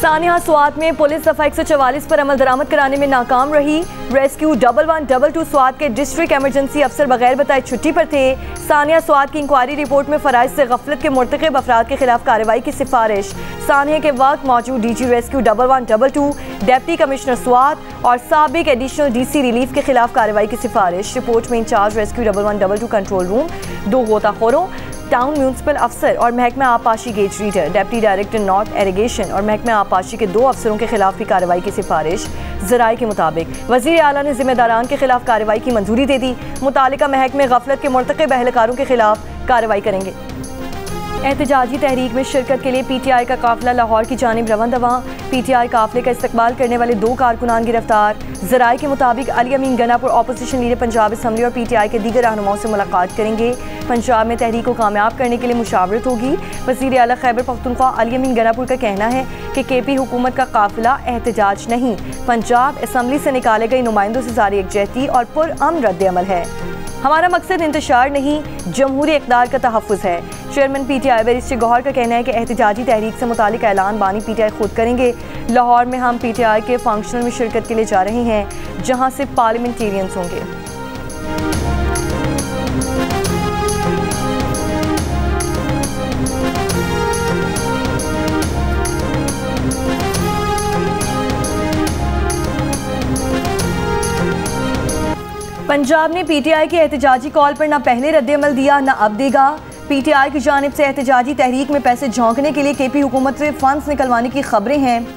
सानिया स्वात में पुलिस दफा 144 पर अमल दरामद कराने में नाकाम रही। रेस्क्यू 1112 स्वात के डिस्ट्रिक्ट एमरजेंसी अफसर बगैर बताए छुट्टी पर थे। सानिया स्वात की इंक्वायरी रिपोर्ट में फराइज से गफलत के मुर्तकिब अफराद के खिलाफ कार्रवाई की सिफारिश। सानिया के वक्त मौजूद DG rescue 1112, deputy commissioner Swat और साबिक एडिशनल डीसी रिलीफ के खिलाफ कार्रवाई की सिफारिश। रिपोर्ट में इंचार्ज रेस्क्यू 1112 कंट्रोल रूम, 2 गोताखोरों, टाउन म्यूनसिपल अफसर और महकमा आबपाशी gauge reader, deputy director north irrigation और महकमा आबपाशी के 2 अफसरों के खिलाफ भी कार्रवाई की सिफारिश। ज़राए के मुताबिक वज़ीर आला ने जिम्मेदारान के खिलाफ कार्रवाई की मंजूरी दे दी। मुतालिका महकमे गफलत के मुर्तकिब एहलकारों के खिलाफ कार्रवाई करेंगे। एहतजाजी तहरीक में शिरकत के लिए PTI का काफिला लाहौर की जानिब रवां। PTI काफिले का इस्तकबाल करने वाले 2 कारकुनान गिरफ्तार। ज़राए के मुताबिक अली अमीन गनापुर अपोजिशन लीडर पंजाब असम्बली और PTI के दीगर रहनुमाओं से मुलाकात करेंगे। पंजाब में तहरीक को कामयाब करने के लिए मुशावरत होगी। वज़ीर आला खैबर पख्तूनख्वा अली अमीन गनापुर का कहना है कि KP हुकूमत का काफिला एहतजाज नहीं, पंजाब असम्बली से निकाले गए नुमाइंदों से जारी यकजहती और पुरअमन रद्द-ए-अमल है। हमारा मकसद इंतशार नहीं, जमहूरी इक़्तिदार का तहफ़्फ़ुज़ है। चेयरमैन PTI बैरिस्टर गौहर का कहना है कि एहतजाजी तहरीक से मुतालिक ऐलान बानी PTI खुद करेंगे। लाहौर में हम PTI के फंक्शनल में शिरकत के लिए जा रहे हैं, जहां से पार्लियामेंटेरियंस होंगे। पंजाब ने PTI के एहतजाजी कॉल पर न पहले रद्द-ए-अमल दिया न अब देगा। PTI की जानिब से एहतजाजी तहरीक में पैसे झोंकने के लिए KP हुकूमत से फंड्स निकलवाने की खबरें हैं।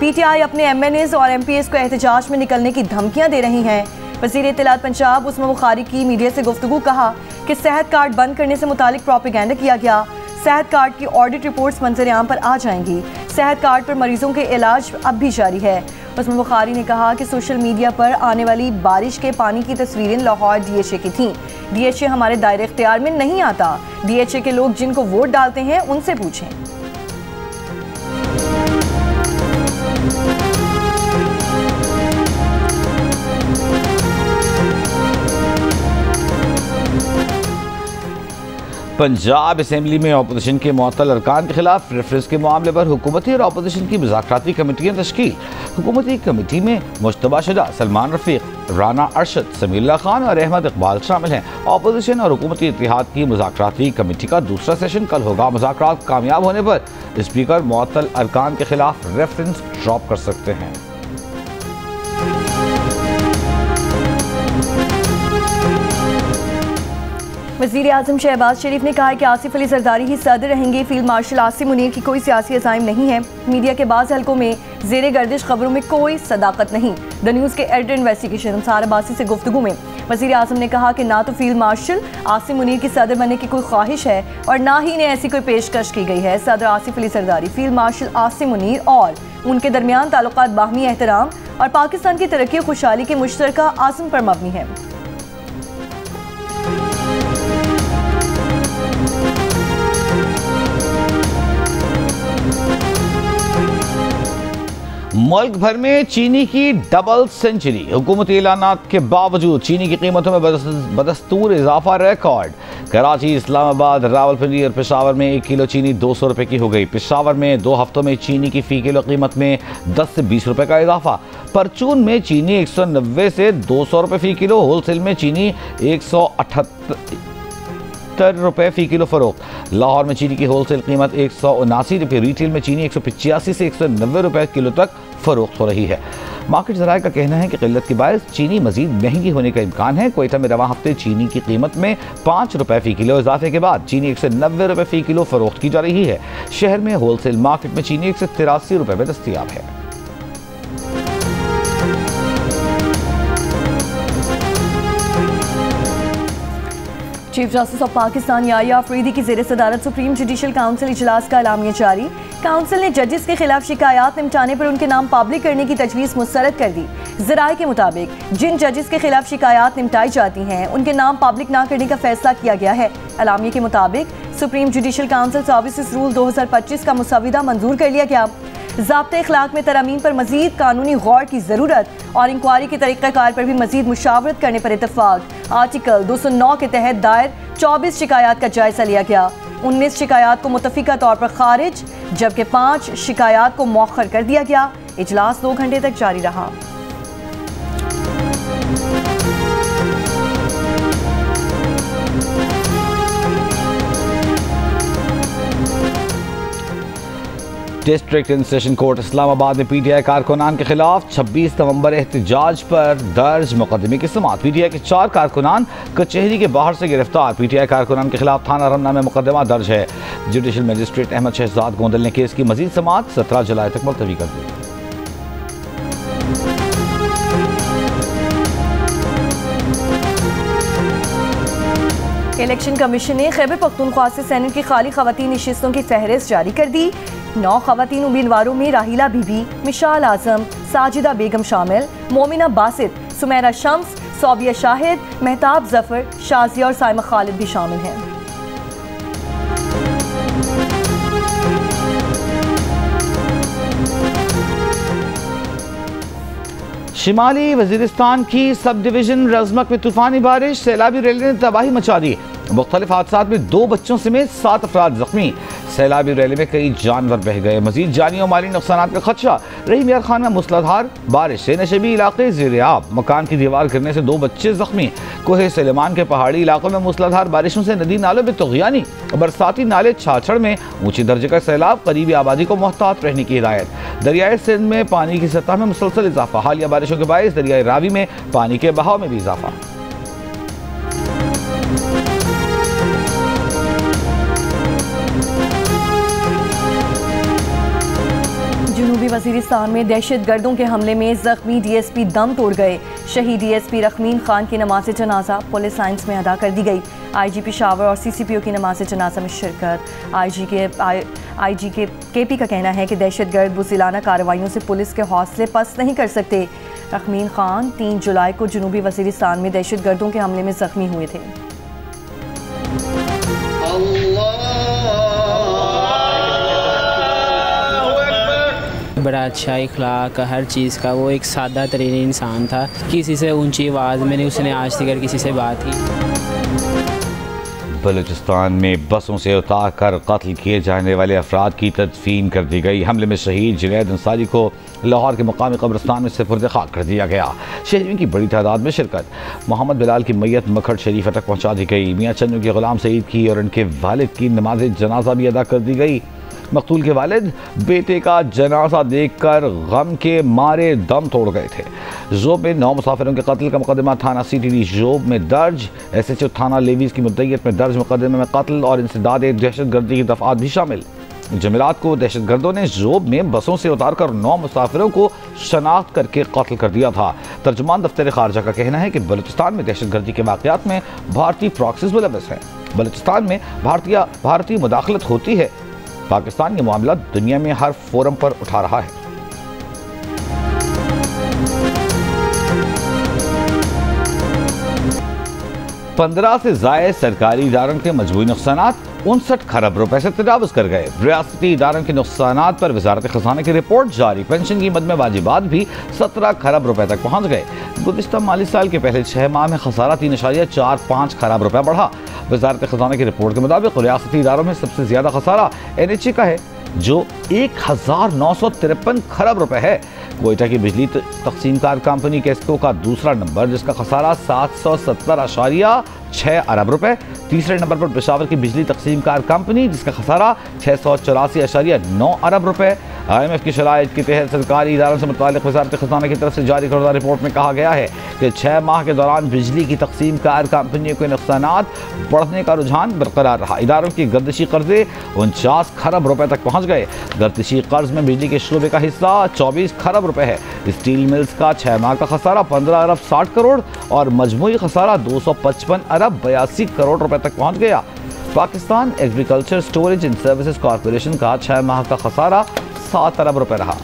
PTI अपने MNAs और MPs को एहतजाज में निकलने की धमकियां दे रही हैं। वज़ीर इत्तलात पंजाब उस्मा बुखारी की मीडिया से गुफ्तगू कहा कि सेहत कार्ड बंद करने से मुतालिक प्रोपेगेंडा किया गया। सेहत कार्ड की ऑडिट रिपोर्ट्स मंजर-ए-आम पर आ जाएंगी। सेहत कार्ड पर मरीजों के इलाज अब भी जारी है। उस्मा बुखारी ने कहा कि सोशल मीडिया पर आने वाली बारिश के पानी की तस्वीरें लाहौर DHA की थीं। DHA हमारे दायरे इख्तियार में नहीं आता। DHA के लोग जिनको वोट डालते हैं उनसे पूछें। पंजाब असेंबली में अपोजिशन के मुअत्तल अरकान के खिलाफ रेफरेंस के मामले पर हुकूमती और अपोजिशन की मुज़ाकराती कमेटियाँ तश्कील। हुकूमती कमेटी में मुश्तबा शुदा सलमान रफीक, राना अरशद, समीउल्लाह खान और अहमद इकबाल शामिल हैं। अपोजिशन और हुकूमती इत्तेहाद की मुज़ाकराती कमेटी का दूसरा सेशन कल होगा। मुज़ाकरात कामयाब होने पर स्पीकर मुअत्तल अरकान के खिलाफ रेफरेंस ड्रॉप कर सकते हैं। वज़ीर आज़म शहबाज शरीफ ने कहा है कि आसिफ अली जरदारी ही सदर रहेंगे। फील्ड मार्शल आसिम मुनीर की कोई सियासी अज़ाइम नहीं है। मीडिया के बाज़ हलकों में ज़ेरे गर्दिश खबरों में कोई सदाकत नहीं। द न्यूज़ के एडिटर इन्वेस्टिगेशन अंसार अब्बासी से गुफ्तगू में वज़ीर आज़म ने कहा कि ना तो फील्ड मार्शल आसिम मुनीर की सदर बनने की कोई ख्वाहिश है और ना ही इन्हें ऐसी कोई पेशकश की गई है। सदर आसिफ अली जरदारी, फील्ड मार्शल आसिम मुनीर और उनके दरमियान ताल्लुकात बाहमी एहतराम और पाकिस्तान की तरक्की और खुशहाली के मुश्तरका आज़म पर मबनी है। मुल्क भर में चीनी की डबल सेंचुरी। हुकूमती ऐलानात के बावजूद चीनी की कीमतों में बदस्तूर इजाफा रिकॉर्ड। कराची, इस्लामाबाद, रावलपिंडी और पेशावर में 1 किलो चीनी 200 रुपये की हो गई। पेशावर में 2 हफ्तों में चीनी की फ़ी किलो कीमत में 10 से 20 रुपये का इजाफा। परचून में चीनी 190 से 200 रुपये फ़ी किलो। होलसेल में चीनी 178 रुपये फ़ी किलो फ़रोख्त। लाहौर में चीनी की होलसेल कीमत 179 रुपये, रिटेल में चीनी 185 से 190 रुपये किलो तक फ़रोख्त हो रही है। मार्केट ज़राए का कहना है कि क़िल्लत के बायस चीनी मज़ीद महंगी होने का इम्कान है। कोयटा में रवां हफ्ते चीनी की कीमत में 5 रुपये फ़ी किलो इजाफे के बाद चीनी 190 रुपये फ़ी किलो फ़रोख्त की जा रही है। शहर में होलसेल मार्केट में चीनी 183 रुपये में दस्तयाब है। Chief justice of Pakistan Yahya Afridi की ज़ेर सदारत सुप्रीम जुडिशल काउंसिल इजलास का एलामिया जारी। काउंसिल ने जजेस के खिलाफ शिकायत निपटाने पर उनके नाम पब्लिक करने की तजवीज़ मुस्तरद कर दी। ज़राए के मुताबिक जिन जजेस के खिलाफ शिकायत निपटाई जाती हैं उनके नाम पब्लिक ना करने का फैसला किया गया है। एलामिया के मुताबिक supreme judicial council services rule 2025 का मुसविदा मंजूर कर लिया गया। ज़ाब्ते इखलाक में तरमीम पर मजीद कानूनी गौर की ज़रूरत और इंक्वायरी के तरीक़ाकार पर भी मजीद मुशावरत करने पर इत्तफाक। आर्टिकल 209 के तहत दायर 24 शिकायत का जायजा लिया गया। 19 शिकायत को मुतफिका तौर पर खारिज, जबकि 5 शिकायत को मौखर कर दिया गया। इजलास 2 घंटे तक जारी रहा। District and session court Islamabad में पीटीआई कारकुनान के खिलाफ 26 नवंबर एहतजाज पर दर्ज मुकदमे की समाअत। पीटीआई के 4 कारकुनान कचहरी के बाहर से गिरफ्तार। पीटीआई कारकुनान के खिलाफ थाना रमना में मुकदमा दर्ज है। जुडिशल मजिस्ट्रेट अहमद शहजाद गोंदल ने केस की मजीद समाअत 17 जुलाई तक मुलतवी कर दी। इलेक्शन कमीशन ने खैबर पख्तूनख्वा से सेनेट की खाली खवातीन नशिस्तों की फहरिस्त जारी कर दी। 9 खवातीन उम्मीदवारों में राहिला बीबी, मिशाल आजम, साजिदा बेगम शामिल, मोमिना बासित, सुमेरा शम्स, सौबिया शाहिद, मेहताब जफर, शाजिया और साइमा खालिद भी शामिल हैं। शिमाली वजीरिस्तान की सब डिवीजन रजमक में तूफानी बारिश, सैलाबी रैली ने तबाही मचा दी। मुख्तलिफ हादसात में 2 बच्चों समेत 7 अफराद जख्मी। सैलाबी रैली में कई जानवर बह गए। मजीद जानी और माली नुकसान का खदशा। रहीम यार खान में मूसलाधार बारिश से नशबी इलाके ज़ेर-ए-आब, मकान की दीवार गिरने से 2 बच्चे जख्मी। कोहे सलेमान के पहाड़ी इलाकों में मूसलाधार बारिशों से नदी नालों में तुग़यानी, बरसाती नाले छाछड़ में ऊंची दर्जे का सैलाब, करीबी आबादी को मोहतात रहने की हिदायत। दरियाए सिंध में पानी की सतह में मुसलसल इजाफा। हालिया बारिशों के बायस दरियाए रावी में पानी के बहाव में भी इजाफा। जनूबी वजीरिस्तान में दहशत गर्दों के हमले में जख्मी डीएसपी दम तोड़ गए। शहीद डीएसपी रखमीन खान की नमाज जनाजा पुलिस लाइन्स में अदा कर दी गई। आईजी पेशावर और सीसीपीओ की नमाज जनाजा में शिरकत। आईजी के केपी का कहना है कि दहशत गर्द बुज़िलाना कार्रवाइयों से पुलिस के हौसले पस्त नहीं कर सकते। रखमीन खान 3 जुलाई को जनूबी वजीरिस्तान में दहशत गर्दों के हमले में जख्मी हुए थे। बड़ा अच्छा इखलाक हर चीज़ का, वो एक सादा तरीन इंसान था। किसी से ऊंची आवाज़ में नहीं उसने आज तक किसी से बात की। बलूचिस्तान में बसों से उतार कर कत्ल किए जाने वाले अफराद की तदफीन कर दी गई। हमले में शहीद जुनैद अंसारी को लाहौर के मकामी कब्रिस्तान में सुपुर्द खाक कर दिया गया। शहीदों की बड़ी तादाद में शिरकत। मोहम्मद बिलाल की मैयत मखर शरीफ तक पहुँचा दी गई। मियाँ चन्नू के गुलाम सईद की और उनके वालिद की नमाज जनाजा भी अदा कर दी गई। मकतूल के वालिद बेटे का जनाजा देखकर गम के मारे दम तोड़ गए थे। जोब में 9 मुसाफिरों के कत्ल का मुकदमा थाना CTD जोब में दर्ज। SHO थाना लेवीज की मुद्दईयत में दर्ज मुकदमे में कत्ल और इंसदाद दहशत गर्दी की दफात भी शामिल। जमेरात को दहशत गर्दों ने जोब में बसों से उतार कर 9 मुसाफिरों को शनाख्त करके कत्ल कर दिया था। तर्जुमान दफ्तर खारजा का कहना है कि बलूचिस्तान में दहशत गर्दी के वाक़यात में भारतीय प्रॉक्सीज मुलव्वस हैं। बलूचिस्तान में भारतीय मुदाखलत होती है। पाकिस्तान ये मामला दुनिया में हर फोरम पर उठा रहा है। पंद्रह से ज़ायद सरकारी इदारों के मजमूई नुकसानात 59 खरब रुपए से तजावुज कर गए। रियासती इदारों के नुकसानात पर वजारत खजाना की रिपोर्ट जारी। पेंशन की मद में वाजिबात भी 17 खरब रुपए तक पहुँच गए। गुज़िश्ता माली साल के पहले 6 माह में खसारा 3.45 खरब रुपए बढ़ा। वजारत खजाना की रिपोर्ट के मुताबिक रियासती इदारों में सबसे ज़्यादा खसारा NHA का है जो 1953 खरब रुपए है। कोयटा की बिजली तकसीमकार कंपनी केस्को का दूसरा नंबर जिसका खसारा 770.6 अरब रुपए। तीसरे नंबर पर पेशावर की बिजली तकसीमकार कंपनी जिसका खसारा 684.9 अरब रुपए। IMF की शराइत के तहत सरकारी इदारों से मुताल्लिक़ वज़ारत ख़ज़ाना की तरफ से जारी करदा रिपोर्ट में कहा गया है कि 6 माह के दौरान बिजली की तकसीमकार कंपनियों के नुकसानात बढ़ने का रुझान बरकरार रहा। इदारों की गर्दिशी कर्जे 49 खरब रुपए तक पहुँच गए। गर्दिशी कर्ज में बिजली के शोबे का हिस्सा 24 खरब रुपए है। स्टील मिल्स का 6 माह का खसारा 15 अरब 60 करोड़ और मजमूई खसारा 255 अरब 82 करोड़ रुपए तक पहुँच गया। Pakistan agriculture storage and services corporation का 6 माह का खसारा 7 अरब रुपए रहा।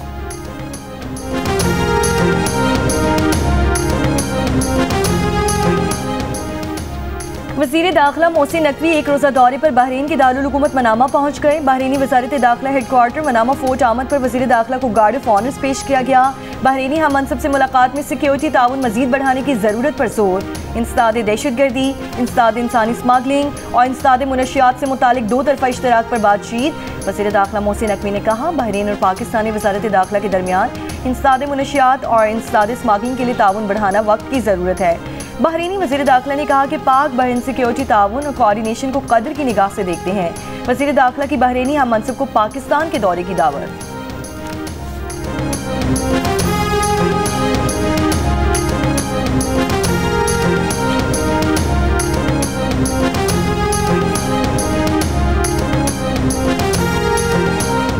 वज़ीर दाखिला मोहसिन नकवी 1 रोज़ा दौरे पर बहरीन के दारुल हुकूमत मनामा पहुँच गए। बहरीनी वज़ारत दाखिला हेडक्वार्टर मनामा फोर्ट आमद पर वज़ीर दाखिला को गार्ड ऑफ ऑनर्स पेश किया गया। बहरीनी हम मनसब से मुलाकात में सिक्योरिटी ताउन मजीद बढ़ाने की ज़रूरत पर जोर। इंसदाद दहशतगर्दी, इंसदाद इंसानी स्मगलिंग और इंसदाद मुनशियात से मुतालिक दो तरफा इश्तराक पर बातचीत। वज़ीर दाखिला मोहसिन नकवी ने कहा, बहरीन और पाकिस्तानी वज़ारत दाखिला के दरमियान इंसदाद मुनशियात और इंसदाद स्मगलिंग के लिए ताउन बढ़ाना वक्त की ज़रूरत है। बहरीनी वज़ीर दाखिला ने कहा कि पाक बहरीन सिक्योरिटी ताउन और कोऑर्डिनेशन को कदर की निगाह से देखते हैं। वज़ीर दाखिला की बहरीनी हम मनसब को पाकिस्तान के दौरे की दावत।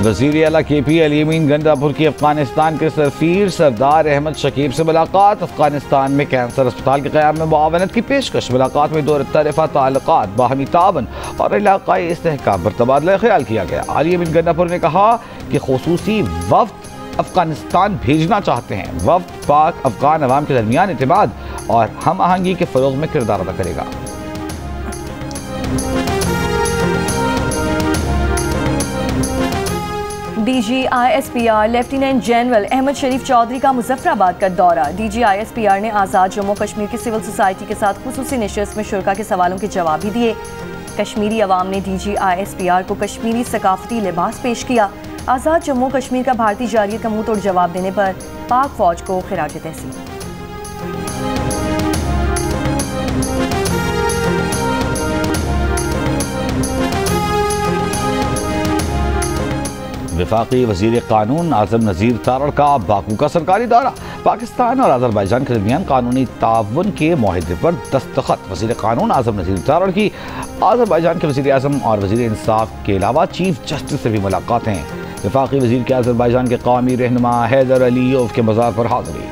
वज़ीर आला KP अली अमीन गंडापुर की अफगानिस्तान के सफ़ीर सरदार अहमद शकीब से मुलाकात। अफगानिस्तान में कैंसर अस्पताल के क़याम में मुआवनत की पेशकश। मुलाकात में दो तरफ़ा ताल्लुकात, बाहमी तावन और इलाक़ाई इस्तेहकाम पर तबादला ख्याल किया गया। अली अमीन गंडापुर ने कहा कि ख़ुसूसी वफ़द अफगानिस्तान भेजना चाहते हैं। वफ़द पाक अफगान अवाम के दरमियान एतमाद और हम आहंगी के फ़रोग़ में किरदार अदा करेगा। DGISPR लेफ्टिनेंट जनरल अहमद शरीफ चौधरी का मुजफ्फराबाद का दौरा। DGISPR ने आज़ाद जम्मू कश्मीर की सिविल सोसाइटी के साथ खुसूसी नशिस्त में शुरा के सवालों के जवाब भी दिए। कश्मीरी अवाम ने DGISPR को कश्मीरी सकाफती लिबास पेश किया। आज़ाद जम्मू कश्मीर का भारतीय जारियत का मुंह तोड़ जवाब देने पर पाक फौज को खिराज तहसीन। वफाकी वज़ीर कानून आज़म नज़ीर तारड़ का बाकू का सरकारी दौरा। पाकिस्तान और अज़रबैजान के दरमियान कानूनी ताउन के मुआहदे पर दस्तखत। वज़ीर कानून आज़म नज़ीर तारड़ की अज़रबैजान के वज़ीर आज़म और वज़ीर इंसाफ के अलावा चीफ जस्टिस से भी मुलाकातें। वफाकी वज़ीर के अज़रबैजान के कौमी रहनुमा हैदर अलीयव के मज़ार पर हाज़िरी।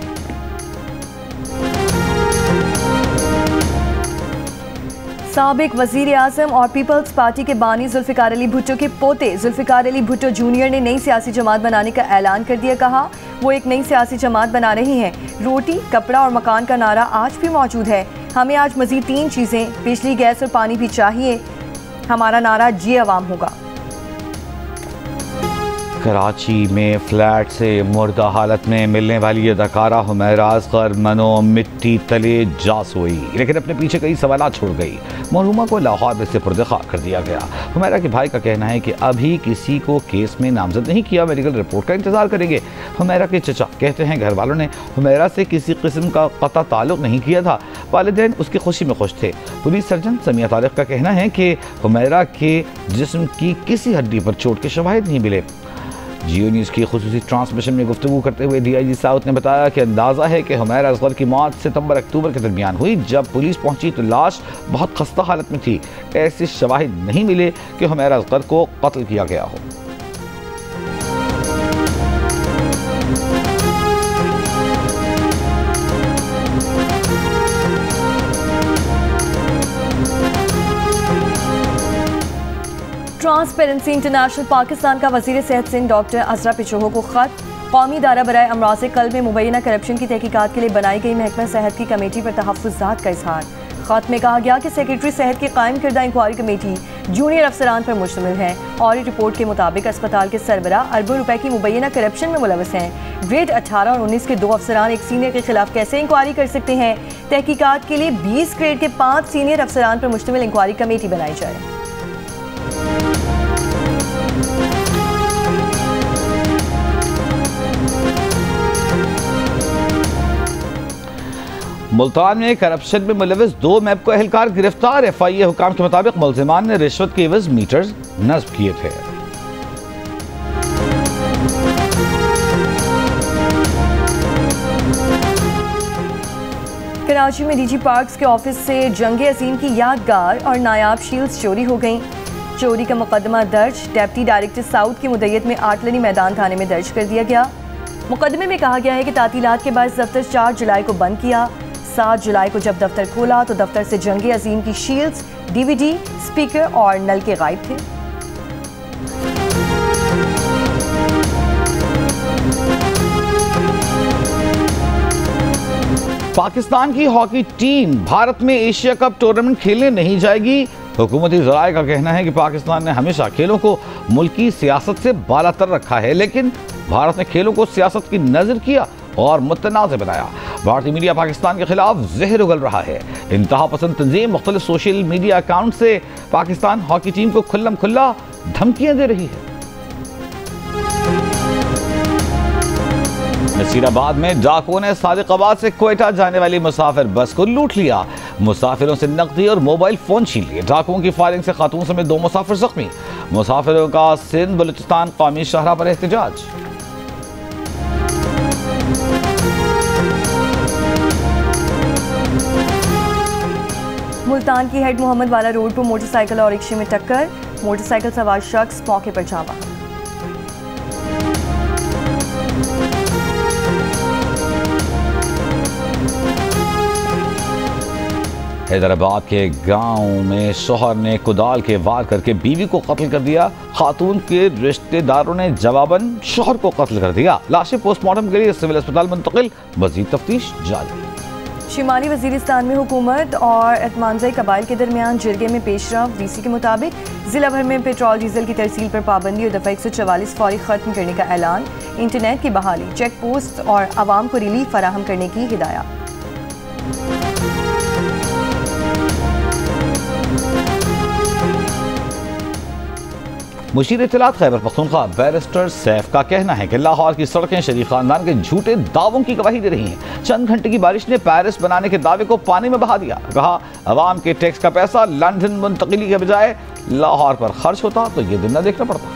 साबिक वज़ीर आज़म और पीपल्स पार्टी के बानी जुल्फ़िकार अली भुट्टो के पोते जुल्फ़िकार अली भुट्टो जूनियर ने नई सियासी जमात बनाने का ऐलान कर दिया। कहा, वो एक नई सियासी जमात बना रही हैं। रोटी, कपड़ा और मकान का नारा आज भी मौजूद है। हमें आज मज़ीद 3 चीज़ें, बिजली, गैस और पानी भी चाहिए। हमारा नारा जी अवाम होगा। कराची में फ्लैट से मुर्दा हालत में मिलने वाली अदाकारा हुमैरा असगर मनो मिट्टी तले जा सोई, लेकिन अपने पीछे कई सवाल छोड़ गई। मरहूमा को लाहौर में से पर्दे खाक कर दिया गया। हुमैरा के भाई का कहना है कि अभी किसी को केस में नामजद नहीं किया, मेडिकल रिपोर्ट का इंतजार करेंगे। हुमैरा के चचा कहते हैं घर वालों ने हुमैरा से किसी किस्म का कता ताल्लुक नहीं किया था। वालिदैन उसकी खुशी में खुश थे। पुलिस सर्जन समिया तारिक का कहना है कि हुमैरा के जिस्म की किसी हड्डी पर चोट के शवाहिद नहीं मिले। जियो न्यूज़ की खुसूसी ट्रांसमिशन में गुफ्तगू करते हुए DIG साउथ ने बताया कि अंदाज़ा है कि हुमैरा असगर की मौत सितंबर-अक्टूबर के दरमियान हुई। जब पुलिस पहुंची तो लाश बहुत खस्ता हालत में थी। ऐसे शवाहिद नहीं मिले कि हुमैरा असगर को कत्ल किया गया हो। ट्रांसपेरेंसी इंटरनेशनल पाकिस्तान का वज़ीर सेहत सिंह डॉक्टर अजरा पिचोहो को ख़त। कौमी दायरा बराए अमराज़ कल्ब में मुबैना करप्शन की तहकीकात के लिए बनाई गई महकमा सेहत की कमेटी पर तहफ़्फ़ुज़ात का इजहार। ख़त में कहा गया कि सेक्रेटरी सेहत की कायम करदा इंक्वायरी कमेटी जूनियर अफसरान पर मुश्तमिल है। ऑडिट रिपोर्ट के मुताबिक अस्पताल के सरबरा अरबों रुपए की मुबैना करप्शन में मुलविस हैं। ग्रेड 18 और 19 के 2 अफसरान एक सीनियर के खिलाफ कैसे इंक्वायरी कर सकते हैं? तहकीकात के लिए 20 ग्रेड के 5 सीनियर अफसरान पर मुश्तमिल इंक्वायरी कमेटी बनाई जाए। मुल्तान में करप्शन में मुलविस 2 मैपको एहलकार गिरफ्तार। FIA हुकाम के मुताबिक मुलजिमान ने रिश्वत के एवज मीटर्स नस्ब किए थे। कराची में DG पार्क्स के ऑफिस से जंग अजीम की यादगार और नायाब शील्ड्स चोरी हो गईं। चोरी का मुकदमा दर्ज डेप्टी डायरेक्टर साउथ की मुद्दत में आटलनी मैदान थाने में दर्ज कर दिया गया। मुकदमे में कहा गया है कि तातीलात के बाद दफ्तर 4 जुलाई को बंद किया। 7 जुलाई को जब दफ्तर खोला तो दफ्तर से जंग अजीम की शील्ड्स, DVD, स्पीकर और नल के गायब थे। पाकिस्तान की हॉकी टीम भारत में एशिया कप टूर्नामेंट खेलने नहीं जाएगी। हुकूमती ज़राए का कहना है कि पाकिस्तान ने हमेशा खेलों को मुल्की सियासत से बालातर रखा है, लेकिन भारत ने खेलों को सियासत की नज़र किया और मुतनाज़ बनाया। भारतीय मीडिया पाकिस्तान के खिलाफ जहर उगल रहा है। इंतहा पसंद तंजीम मुख्तलिफ सोशल मीडिया अकाउंट से पाकिस्तान हॉकी टीम को खुल्लम खुल्ला धमकियां दे रही है। नसीराबाद में डाकुओं ने सादिकाबाद से क्वेटा जाने वाली मुसाफिर बस को लूट लिया। मुसाफिरों से नकदी और मोबाइल फोन छीन लिए। डाकुओं की फायरिंग से खातून समेत 2 मुसाफिर जख्मी। मुसाफिरों का सिंध बलूचिस्तान कौमी शाहराह पर एहतजाज। मुल्तान की हेड मोहम्मद वाला रोड पर मोटरसाइकिल और रिक्शे में टक्कर। मोटरसाइकिल सवार शख्स मौके पर जामा। हैदराबाद के गांव में शोहर ने कुदाल के वार करके बीवी को कत्ल कर दिया। खातून के रिश्तेदारों ने जवाबन शोहर को कत्ल कर दिया। लाशें पोस्टमार्टम के लिए सिविल अस्पताल मुंतकिल, मजीद तफ्तीश जारी। शिमाली वजीरिस्तान में हुकूमत और एतमानज़ई कबाइल के दरमियान जिरगे में पेशरफ। डीसी के मुताबिक जिला भर में पेट्रोल डीजल की तरसील पर पाबंदी और दफ़ा 144 फौरी खत्म करने का ऐलान। इंटरनेट की बहाली, चेक पोस्ट और आवाम को रिलीफ फराहम करने की हिदायत। मुशीर इत्तलात खैबर पख्तूनख्वा बैरिस्टर सैफ का कहना है कि लाहौर की सड़कें शरीफ खानदान के झूठे दावों की गवाही दे रही हैं। चंद घंटे की बारिश ने पेरिस बनाने के दावे को पानी में बहा दिया। कहा, अवाम के टैक्स का पैसा लंदन मुंतकिली के बजाय लाहौर पर खर्च होता तो ये दिन न देखना पड़ता।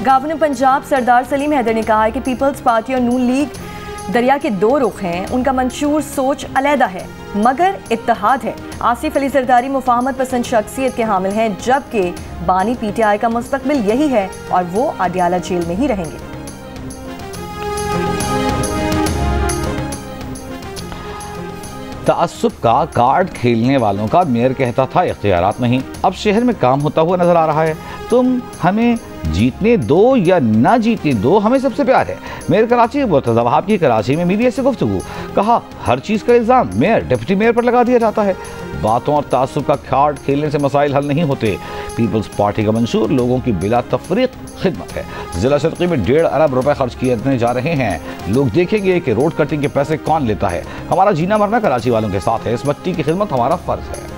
गवर्नर पंजाब सरदार सलीम हैदर ने कहा है कि पीपल्स पार्टी और नून लीग दरिया के 2 रुख हैं। उनका मंशूर सोच अलहदा है मगर इत्तेहाद है। आसिफ अली जरदारी मुफाहमत पसंद शख्सियत के हामिल हैं, जबकि बानी पीटीआई का मुस्तकबिल यही है और वो अडियाला जेल में ही रहेंगे। तासुब का कार्ड खेलने वालों का मेयर कहता था इख्तियारात नहीं। अब शहर में काम होता हुआ नजर आ रहा है। तुम हमें जीतने दो या ना जीतने दो, हमें सबसे प्यार है। मेयर कराची मुर्तज़ा वहाब की कराची में मीडिया से गुफ्तगू। कहा, हर चीज़ का इल्ज़ाम मेयर डिप्टी मेयर पर लगा दिया जाता है। बातों और तासुब का कार्ड खेलने से मसाइल हल नहीं होते। पीपल्स पार्टी का मंशूर लोगों की बिला तफरीक खिदमत है। जिला शर्की में 1.5 अरब रुपए खर्च किए जा रहे हैं। लोग देखेंगे कि रोड कटिंग के पैसे कौन लेता है। हमारा जीना मरना कराची वालों के साथ है। इस मट्टी की खिदमत हमारा फर्ज है।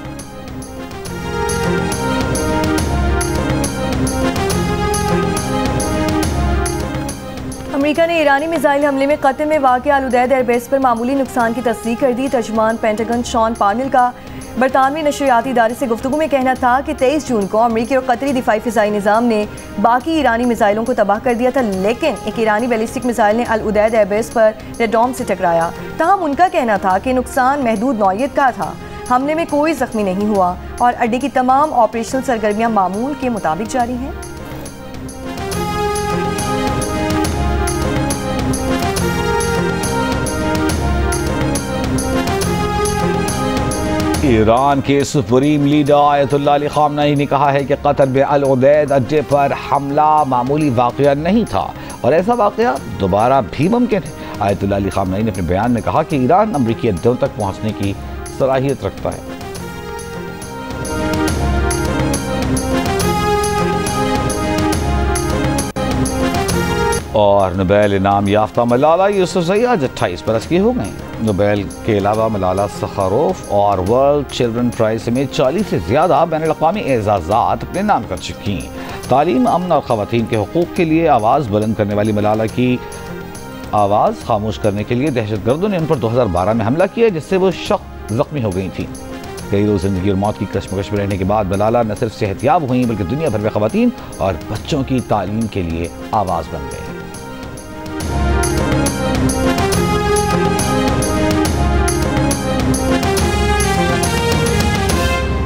अमेरिका ने ईरानी मिसाइल हमले में कत्ल में वाक़ अल-उदैद एयरबेस पर मामूली नुकसान की तस्दीक कर दी। तर्जुमान पेंटागन शॉन पार्नेल का बरतानवी नशरियाती इदारे से गुफ्तगू में कहना था कि 23 जून को अमेरिकी और कतरी दिफाई फ़िज़ाई निज़ाम ने बाकी ईरानी मिसाइलों को तबाह कर दिया था, लेकिन एक ईरानी बैलिस्टिक मिसाइल ने अल-उदैद एयरबेस पर रेडॉम से टकराया। तहम उनका कहना था कि नुकसान महदूद नौइयत का था। हमले में कोई जख्मी नहीं हुआ और अड्डे की तमाम ऑपरेशनल सरगर्मियाँ मामूल के मुताबिक जारी हैं। ईरान के supreme leader Ayatollah Ali Khamenei ने कहा है कि कतर में अल-उदैद अड्डे पर हमला मामूली वाक़या नहीं था और ऐसा वाक़या दोबारा भी मुमकिन है। आयतुल्लाह अली खामनेई ने अपने बयान में कहा कि ईरान अमरीकी अड्डों तक पहुँचने की सलाहियत रखता है। और नोबेल इनाम याफ्ता मलाला यूसुफ़ज़ई आज 28 बरस की हो गई। नोबेल के अलावा मलाला सखारोफ और वर्ल्ड चिल्ड्रन प्राइज समेत 40 से ज़्यादा बैनुल-अक़वामी एज़ाज़ात अपने नाम कर चुकी। तालीम, अमन और ख़वातीन के हुकूक़ के लिए आवाज़ बुलंद करने वाली मलाला की आवाज़ खामोश करने के लिए दहशतगर्दों ने उन पर 2012 में हमला किया, जिससे वो सख्त ज़ख्मी हो गई थी। कई रोज़ ज़िंदगी और मौत की कश्मकश में रहने के बाद मलाला न सिर्फ सेहतियाब हुई बल्कि दुनिया भर में ख़वातीन और बच्चों की तालीम के लिए आवाज़ बन गई।